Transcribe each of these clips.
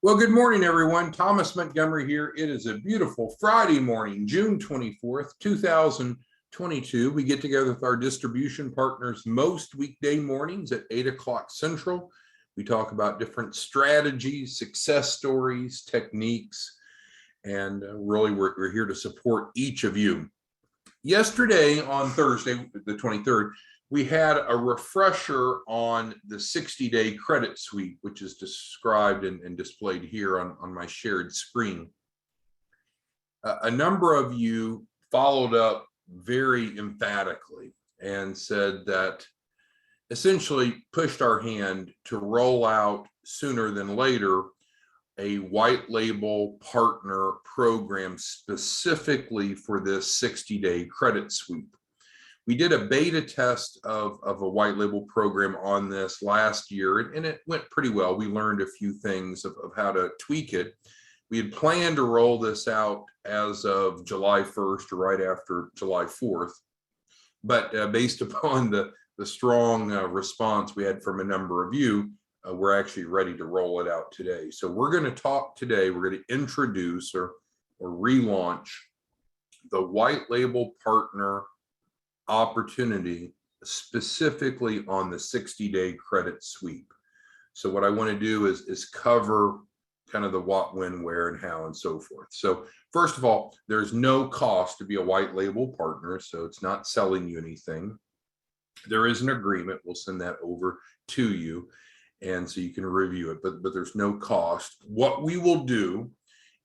Well, good morning, everyone. Thomas Montgomery here. It is a beautiful Friday morning, June 24th, 2022. We get together with our distribution partners most weekday mornings at 8 o'clock Central. We talk about different strategies, success stories, techniques, and really we're here to support each of you. Yesterday on Thursday, the 23rd, we had a refresher on the 60-day credit sweep, which is described and displayed here on my shared screen. A number of you followed up very emphatically and said that essentially pushed our hand to roll out sooner than later a white label partner program specifically for this 60-day credit sweep. We did a beta test of a white label program on this last year, and it went pretty well. We learned a few things of how to tweak it. We had planned to roll this out as of July 1st or right after July 4th, but based upon the strong response we had from a number of you, we're actually ready to roll it out today. So we're going to talk today, we're going to introduce or relaunch the white label partner opportunity specifically on the 60-day credit sweep. So what I want to do is cover kind of the what, when, where, and how, and so forth. So first of all, there's no cost to be a white label partner, so it's not selling you anything. There is an agreement. We'll send that over to you, and so you can review it, but there's no cost. What we will do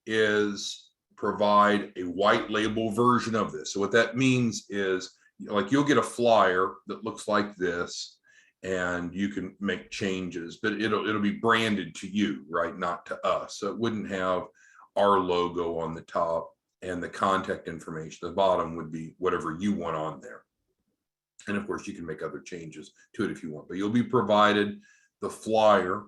is provide a white label version of this. So what that means is, like, you'll get a flyer that looks like this, and you can make changes, but it'll be branded to you, right? Not to us. So it wouldn't have our logo on the top, and the contact information at the bottom would be whatever you want on there. And of course, you can make other changes to it if you want, but you'll be provided the flyer.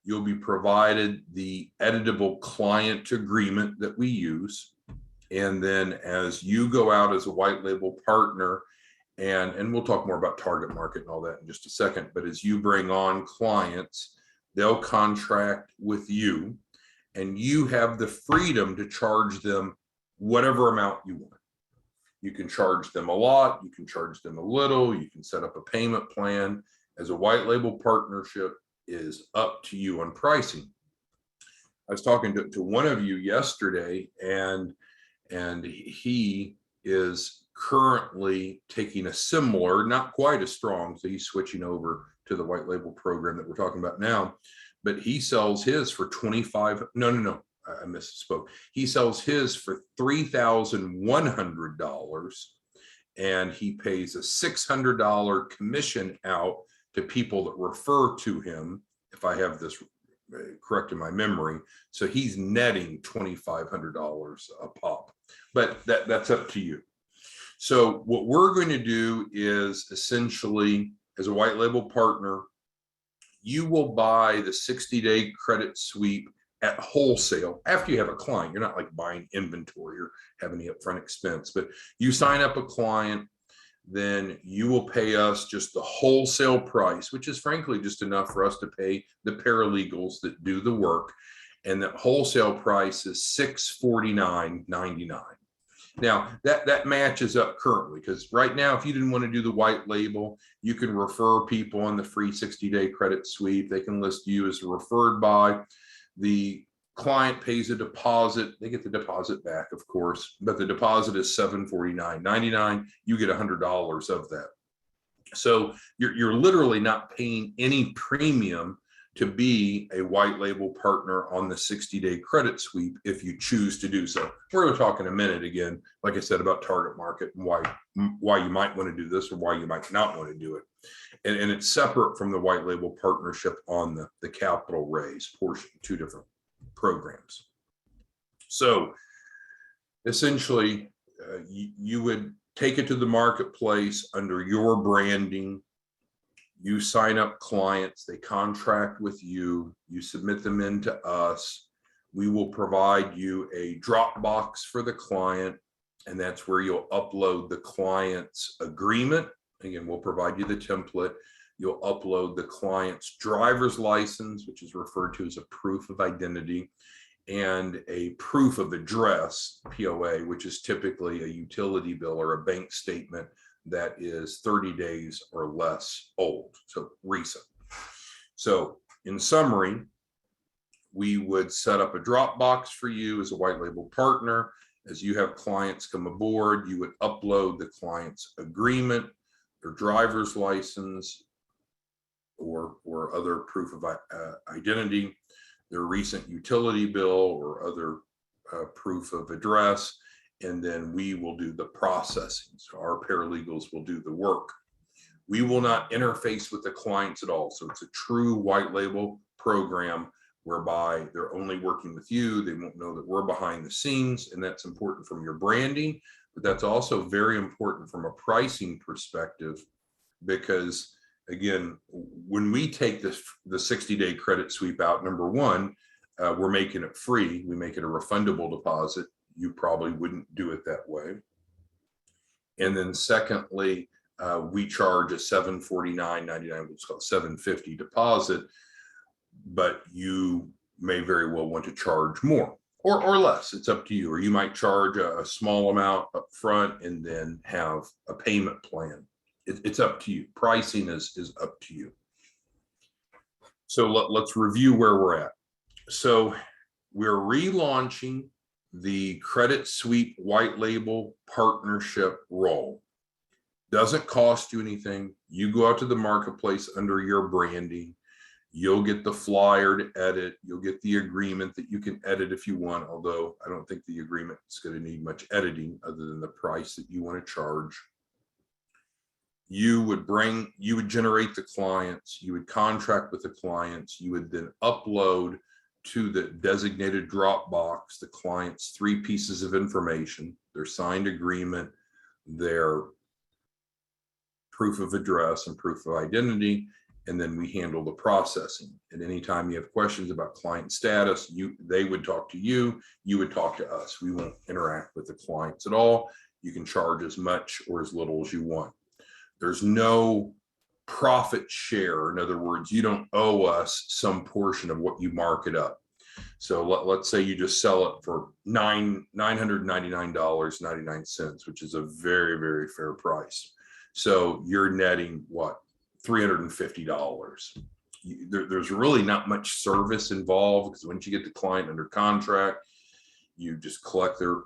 You'll be provided the editable client agreement that we use. And then as you go out as a white label partner, and we'll talk more about target market and all that in just a second, but as you bring on clients, they'll contract with you, and you have the freedom to charge them whatever amount you want. You can charge them a lot, you can charge them a little, you can set up a payment plan. As a white label partnership is up to you on pricing. I was talking to one of you yesterday, and he is currently taking a similar, not quite as strong, so he's switching over to the white label program that we're talking about now, but he sells his for I misspoke. He sells his for $3,100, and he pays a $600 commission out to people that refer to him, if I have this correct in my memory. So he's netting $2,500 a pop, but that's up to you. So what we're going to do is essentially, as a white label partner, you will buy the 60-day credit sweep at wholesale after you have a client. You're not like buying inventory or have any upfront expense, but you sign up a client, then you will pay us just the wholesale price, which is frankly just enough for us to pay the paralegals that do the work. And that wholesale price is $649.99. Now that matches up currently, because right now, if you didn't want to do the white label, you can refer people on the free 60-day credit sweep. They can list you as referred by. The client pays a deposit. They get the deposit back, of course, but the deposit is $749.99. You get $100 of that. So you're literally not paying any premium to be a white label partner on the 60-day credit sweep if you choose to do so. We're going to talk in a minute again, like I said, about target market and why you might want to do this or why you might not want to do it. And it's separate from the white label partnership on the capital raise portion, two different programs. So essentially, you would take it to the marketplace under your branding. You sign up clients, they contract with you, you submit them into us. We will provide you a Dropbox for the client, and that's where you'll upload the client's agreement. Again, we'll provide you the template. You'll upload the client's driver's license, which is referred to as a proof of identity, and a proof of address, POA, which is typically a utility bill or a bank statement that is 30 days or less old, so recent. So in summary, we would set up a Dropbox for you as a white label partner. As you have clients come aboard, you would upload the client's agreement, their driver's license, or other proof of identity, their recent utility bill or other proof of address, and then we will do the processing. So our paralegals will do the work. We will not interface with the clients at all. So it's a true white label program whereby they're only working with you. They won't know that we're behind the scenes, and that's important from your branding, but that's also very important from a pricing perspective, because again, when we take the 60-day credit sweep out, number one, we're making it free. We make it a refundable deposit. You probably wouldn't do it that way. And then secondly, we charge a $749.99, which is called $750 deposit, but you may very well want to charge more or less. It's up to you. Or you might charge a small amount up front and then have a payment plan. It's up to you. Pricing is up to you. So let's review where we're at. So we're relaunching the Credit Sweep white label partnership role. Doesn't cost you anything. You go out to the marketplace under your branding. You'll get the flyer to edit. You'll get the agreement that you can edit if you want, although I don't think the agreement is going to need much editing other than the price that you want to charge. You would generate the clients, you would contract with the clients, you would then upload to the designated Dropbox the client's 3 pieces of information, their signed agreement, their proof of address and proof of identity, and then we handle the processing. And anytime you have questions about client status, they would talk to you, you would talk to us. We won't interact with the clients at all. You can charge as much or as little as you want. There's no profit share. In other words, you don't owe us some portion of what you mark it up. So let's say you just sell it for $999.99, which is a very, very fair price. So you're netting what? $350. There's really not much service involved, because once you get the client under contract, you just collect their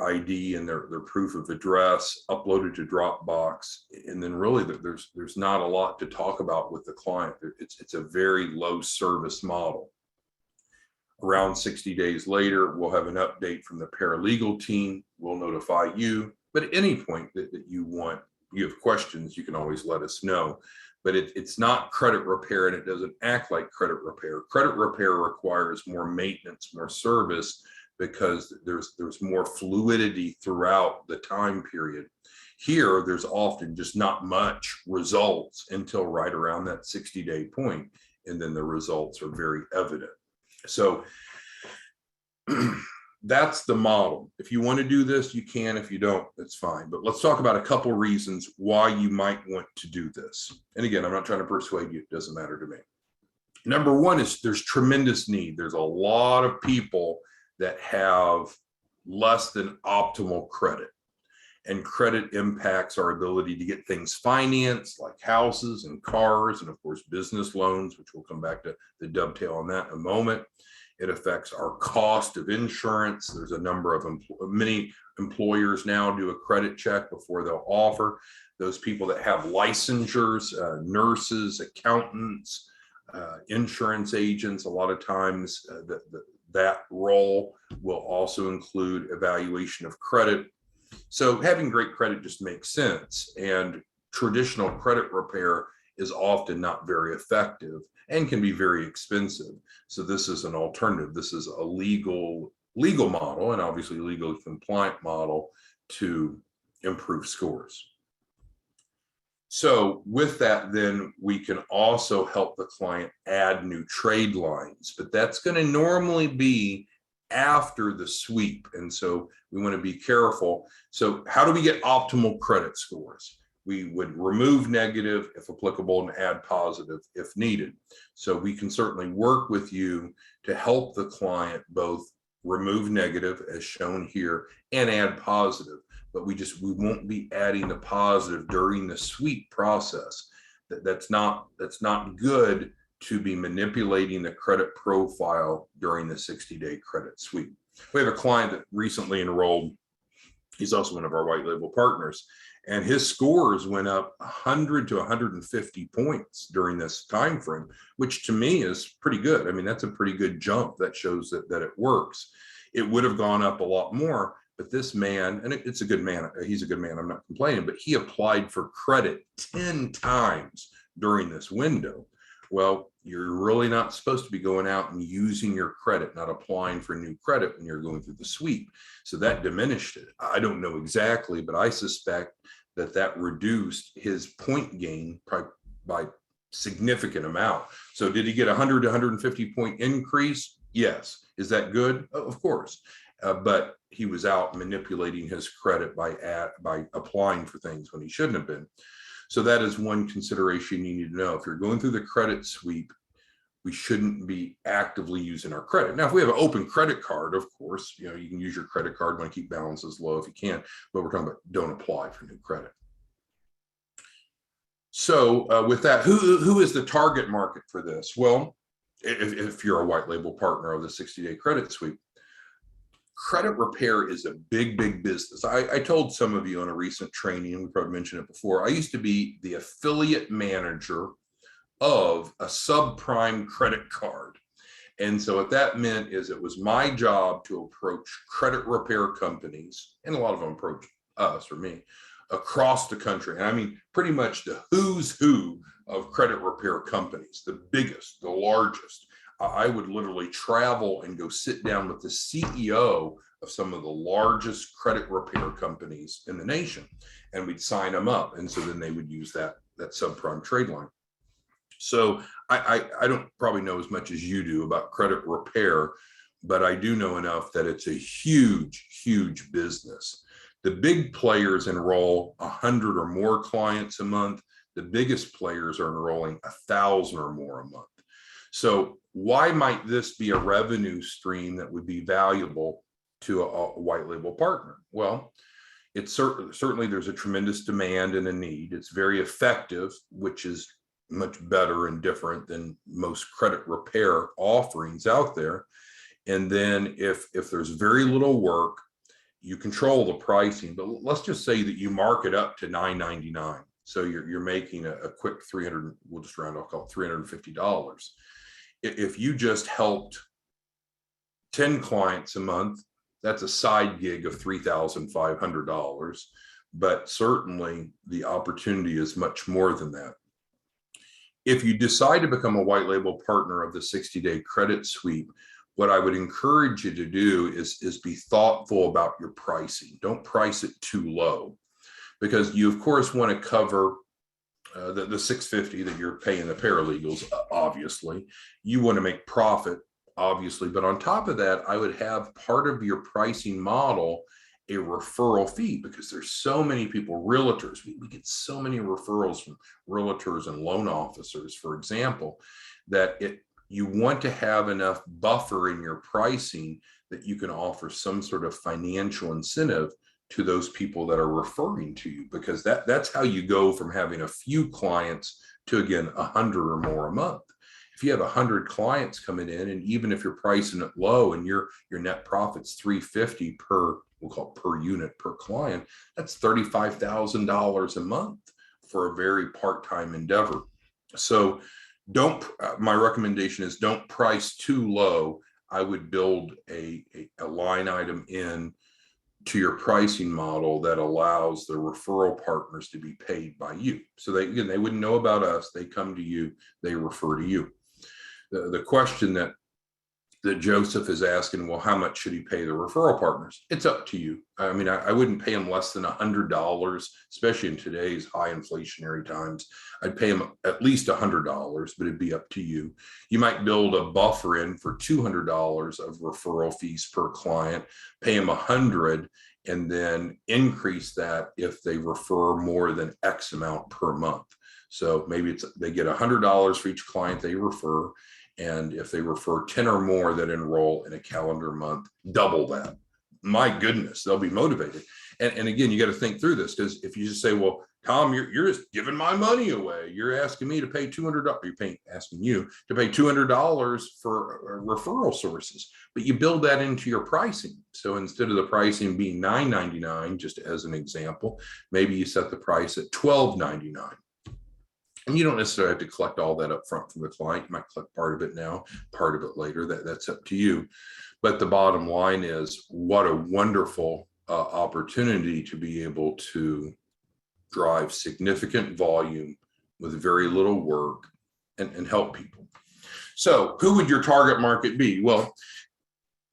ID and their proof of address, upload it to Dropbox, and then really there's not a lot to talk about with the client. It's a very low service model. Around 60 days later, we'll have an update from the paralegal team. We'll notify you, but at any point that you have questions, you can always let us know. But it's not credit repair, and it doesn't act like credit repair. Credit repair requires more maintenance, more service, because there's more fluidity throughout the time period. Here, there's often just not much results until right around that 60-day point, and then the results are very evident. So that's the model. If you want to do this, you can. If you don't, that's fine. But let's talk about a couple reasons why you might want to do this. And again, I'm not trying to persuade you. It doesn't matter to me. Number one is there's tremendous need. There's a lot of people that have less than optimal credit, and credit impacts our ability to get things financed, like houses and cars, and of course business loans, which we'll come back to the dovetail on that in a moment. It affects our cost of insurance. There's a number of many employers now do a credit check before they'll offer. Those people that have licensures, nurses, accountants, insurance agents, a lot of times that role will also include evaluation of credit. So having great credit just makes sense, and traditional credit repair is often not very effective and can be very expensive. So this is an alternative. This is a legal model, and obviously legally compliant model to improve scores. So with that, then we can also help the client add new trade lines, but that's going to normally be after the sweep. And so we want to be careful. So how do we get optimal credit scores? We would remove negative if applicable and add positive if needed. So we can certainly work with you to help the client both remove negative as shown here and add positive, but we won't be adding the positive during the sweep process. That's not good to be manipulating the credit profile during the 60-day credit sweep. We have a client that recently enrolled. He's also one of our white label partners, and his scores went up 100 to 150 points during this time frame, which to me is pretty good. I mean, that's a pretty good jump. That shows that it works. It would have gone up a lot more, but this man, and it's a good man, he's a good man, I'm not complaining, but he applied for credit 10 times during this window. Well, you're really not supposed to be going out and using your credit, not applying for new credit when you're going through the sweep. So that diminished it. I don't know exactly, but I suspect that reduced his point gain by significant amount. So did he get 100 to 150 point increase? Yes. Is that good? Of course. But he was out manipulating his credit by applying for things when he shouldn't have been. So that is one consideration you need to know. If you're going through the credit sweep, we shouldn't be actively using our credit. Now, if we have an open credit card, of course, you can use your credit card, want to keep balances low if you can, but we're talking about don't apply for new credit. So with that, who is the target market for this? Well, if you're a white label partner of the 60-day credit sweep, credit repair is a big, big business. I told some of you on a recent training, we probably mentioned it before, I used to be the affiliate manager of a subprime credit card. And so what that meant is it was my job to approach credit repair companies, and a lot of them approach us or me, across the country. And I mean, pretty much the who's who of credit repair companies, the biggest, the largest. I would literally travel and go sit down with the CEO of some of the largest credit repair companies in the nation, and we'd sign them up. And so then they would use that subprime trade line. So I don't probably know as much as you do about credit repair, but I do know enough that it's a huge, huge business. The big players enroll 100 or more clients a month. The biggest players are enrolling 1,000 or more a month. So why might this be a revenue stream that would be valuable to a white label partner? Well, it's certainly there's a tremendous demand and a need. It's very effective, which is much better and different than most credit repair offerings out there. And then if there's very little work, you control the pricing, but let's just say that you mark it up to $9.99. So you're making a quick 300, we'll just round off, call it $350. If you just helped 10 clients a month, that's a side gig of $3,500, but certainly the opportunity is much more than that. If you decide to become a white label partner of the 60-day credit sweep, what I would encourage you to do is be thoughtful about your pricing. Don't price it too low, because you of course want to cover the $650 that you're paying the paralegals. Obviously, you want to make profit, obviously, but on top of that, I would have part of your pricing model a referral fee, because there's so many people, realtors, we get so many referrals from realtors and loan officers, for example, that you want to have enough buffer in your pricing that you can offer some sort of financial incentive to those people that are referring to you, because that's how you go from having a few clients to, again, 100 or more a month. If you have 100 clients coming in, and even if you're pricing it low and your net profit's $350 per, we'll call it per unit per client, that's $35,000 a month for a very part-time endeavor. So my recommendation is don't price too low. I would build a line item in to your pricing model that allows the referral partners to be paid by you. So they wouldn't know about us. They come to you, they refer to you. The question that Joseph is asking, well, how much should he pay the referral partners? It's up to you. I mean, I wouldn't pay them less than $100, especially in today's high inflationary times. I'd pay them at least $100, but it'd be up to you. You might build a buffer in for $200 of referral fees per client, pay them $100, and then increase that if they refer more than X amount per month. So maybe they get $100 for each client they refer. And if they refer 10 or more that enroll in a calendar month, double that. My goodness, they'll be motivated. And again, you got to think through this, because if you just say, well, Tom, you're just giving my money away. You're asking me to pay $200. Asking you to pay $200 for referral sources, but you build that into your pricing. So instead of the pricing being $9.99, just as an example, maybe you set the price at $12.99. And you don't necessarily have to collect all that up front from the client. You might collect part of it now, part of it later. That's up to you. But the bottom line is, what a wonderful opportunity to be able to drive significant volume with very little work and help people. So who would your target market be? Well,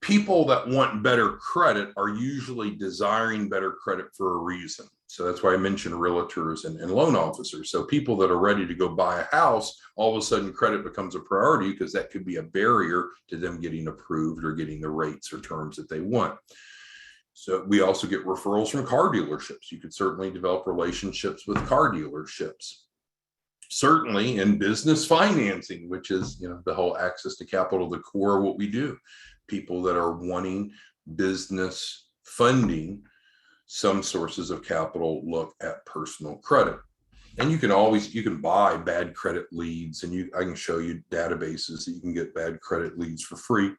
people that want better credit are usually desiring better credit for a reason. So that's why I mentioned realtors and loan officers. So people that are ready to go buy a house, all of a sudden credit becomes a priority, because that could be a barrier to them getting approved or getting the rates or terms that they want. So we also get referrals from car dealerships. You could certainly develop relationships with car dealerships. Certainly in business financing, which is, the whole access to capital, the core of what we do. People that are wanting business funding, some sources of capital look at personal credit. And you can buy bad credit leads, and I can show you databases that you can get bad credit leads for free.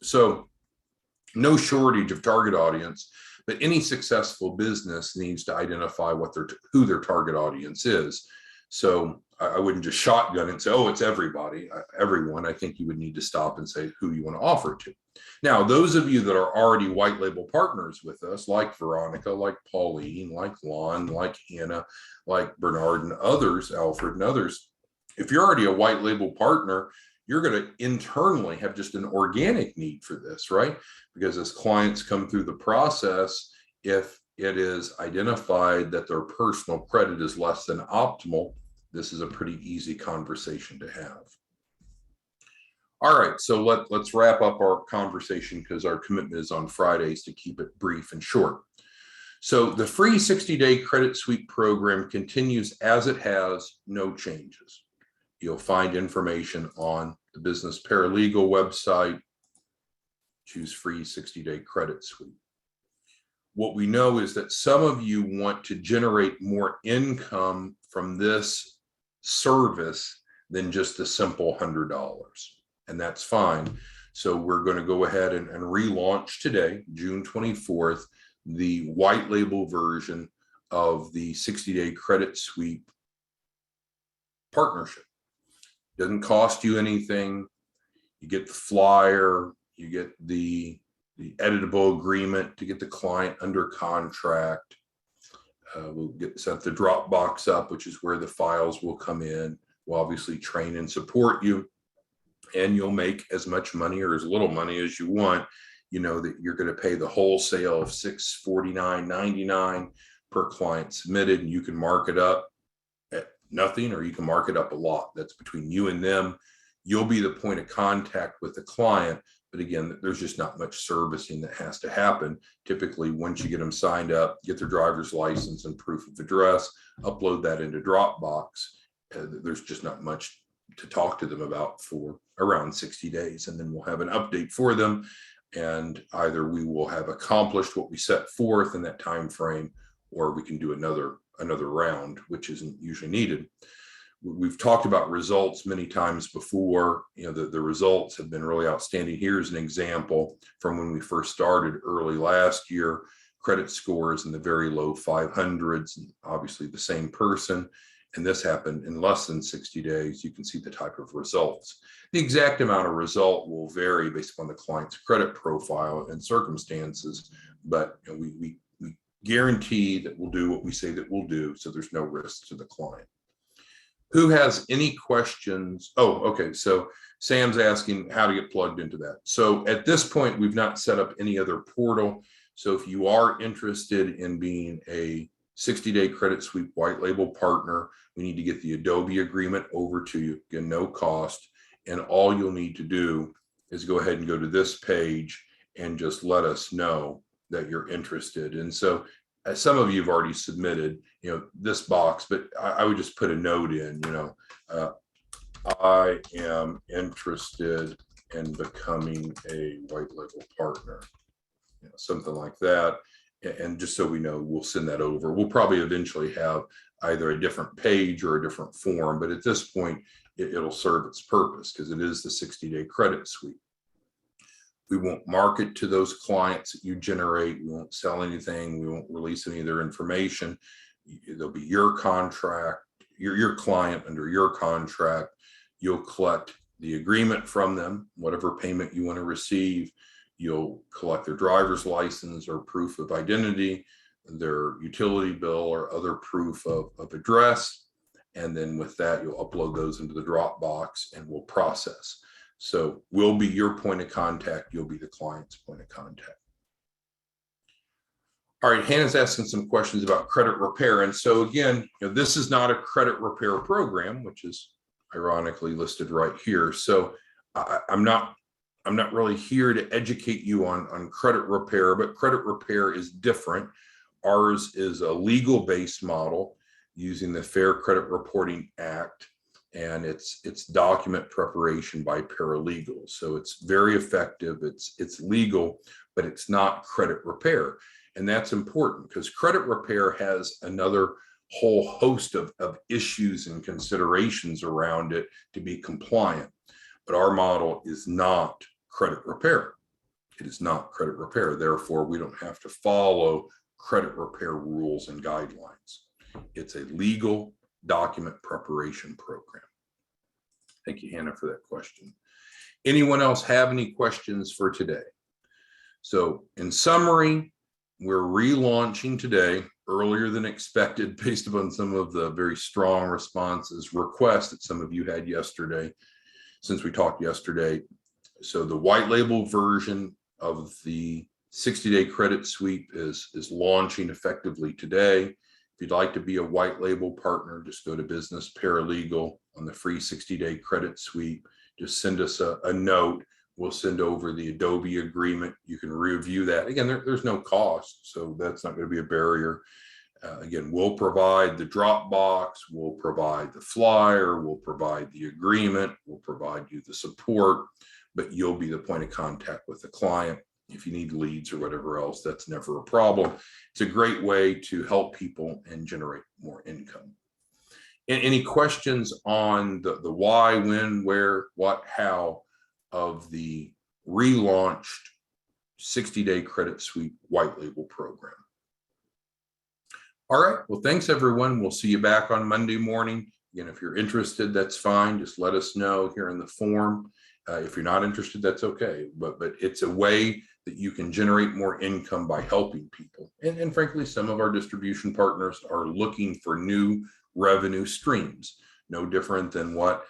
So no shortage of target audience, but any successful business needs to identify who their target audience is. So I wouldn't just shotgun and say, oh, it's everyone. I think you would need to stop and say who you want to offer it to. Now, those of you that are already white label partners with us, like Veronica, like Pauline, like Lon, like Hannah, like Bernard and others, Alfred and others, if you're already a white label partner, you're going to internally have just an organic need for this, right? Because as clients come through the process, if it is identified that their personal credit is less than optimal, this is a pretty easy conversation to have. All right, so let's wrap up our conversation, because our commitment is on Fridays to keep it brief and short. So the free 60-day credit sweep program continues as it has, no changes. You'll find information on the Business Paralegal website. Choose free 60-day credit sweep. What we know is that some of you want to generate more income from this service than just a simple $100, and that's fine. So we're going to go ahead and relaunch today, June 24th, the white label version of the 60-day credit sweep partnership. Doesn't cost you anything. You get the flyer, you get the editable agreement to get the client under contract. We'll set the Dropbox up, which is where the files will come in. We'll obviously train and support you, and you'll make as much money or as little money as you want. You know that you're going to pay the wholesale of $649.99 per client submitted, and you can mark it up at nothing, or you can mark it up a lot. That's between you and them. You'll be the point of contact with the client. But again, there's just not much servicing that has to happen. Typically, once you get them signed up, get their driver's license and proof of address, upload that into Dropbox. There's just not much to talk to them about for around 60 days. And then we'll have an update for them. And either we will have accomplished what we set forth in that time frame, or we can do another round, which isn't usually needed. We've talked about results many times before. You know, the results have been really outstanding. Here's an example from when we first started early last year. Credit scores in the very low 500s, and obviously the same person. And this happened in less than 60 days. You can see the type of results. The exact amount of result will vary based upon the client's credit profile and circumstances, but you know, we guarantee that we'll do what we say that we'll do, so there's no risk to the client. Who has any questions? Oh, okay. So Sam's asking how to get plugged into that. So at this point, we've not set up any other portal. So if you are interested in being a 60-day credit sweep white label partner, we need to get the Adobe agreement over to you. Again, no cost. And all you'll need to do is go ahead and go to this page and just let us know that you're interested. And so some of you have already submitted, this box, but I would just put a note in, I am interested in becoming a white label partner, something like that. And just so we know, we'll send that over. We'll probably eventually have either a different page or a different form, but at this point, it'll serve its purpose because it is the 60-day credit sweep. We won't market to those clients that you generate. We won't sell anything. We won't release any of their information. There'll be your contract, your client under your contract. You'll collect the agreement from them, whatever payment you want to receive. You'll collect their driver's license or proof of identity, their utility bill or other proof of address. And then with that, you'll upload those into the Dropbox and we'll process. So we'll be your point of contact. You'll be the client's point of contact. All right, Hannah's asking some questions about credit repair. And so again, this is not a credit repair program, which is ironically listed right here. So I'm not really here to educate you on credit repair, but credit repair is different. Ours is a legal-based model using the Fair Credit Reporting Act, and it's document preparation by paralegals. So it's very effective. It's legal, but it's not credit repair. And that's important because credit repair has another whole host of issues and considerations around it to be compliant. But our model is not credit repair. It is not credit repair. Therefore, we don't have to follow credit repair rules and guidelines. It's a legal document preparation program. Thank you, Hannah, for that question. Anyone else have any questions for today? So in summary, we're relaunching today earlier than expected based upon some of the very strong requests that some of you had yesterday, since we talked yesterday. So the white label version of the 60-day credit sweep is launching effectively today. If you'd like to be a white label partner, just go to Business Paralegal on the free 60-day credit sweep. Just send us a note. We'll send over the Adobe agreement. You can review that. Again, there's no cost, so that's not going to be a barrier. Again, we'll provide the Dropbox, we'll provide the flyer, we'll provide the agreement, we'll provide you the support, but you'll be the point of contact with the client. If you need leads or whatever else, that's never a problem. It's a great way to help people and generate more income. Any questions on the why, when, where, what, how of the relaunched 60-day credit sweep white label program? All right, well, thanks everyone. We'll see you back on Monday morning. Again, if you're interested, that's fine. Just let us know here in the form. If you're not interested, that's okay. But it's a way that you can generate more income by helping people. And frankly, some of our distribution partners are looking for new revenue streams, no different than what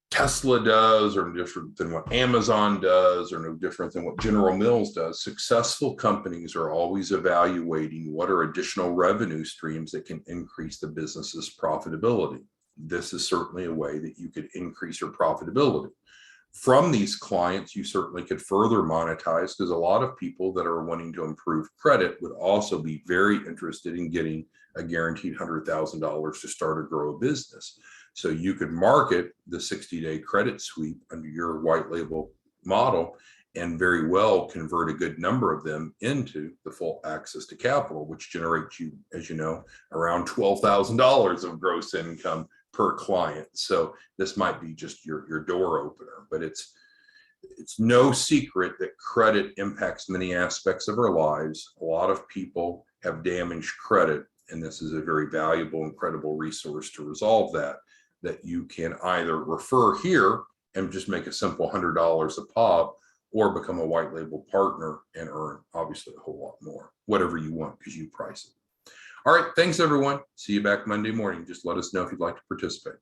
Tesla does, or different than what Amazon does, or no different than what General Mills does. Successful companies are always evaluating what are additional revenue streams that can increase the business's profitability. This is certainly a way that you could increase your profitability. From these clients, you certainly could further monetize, because a lot of people that are wanting to improve credit would also be very interested in getting a guaranteed $100,000 to start or grow a business. So you could market the 60-day credit sweep under your white label model and very well convert a good number of them into the full access to capital, which generates you, as you know, around $12,000 of gross income per client. So this might be just your door opener, but it's no secret that credit impacts many aspects of our lives. A lot of people have damaged credit, and this is a very valuable, incredible resource to resolve that you can either refer here and just make a simple $100 a pop, or become a white label partner and earn obviously a whole lot more, whatever you want, because you price it. All right, thanks everyone. See you back Monday morning. Just let us know if you'd like to participate.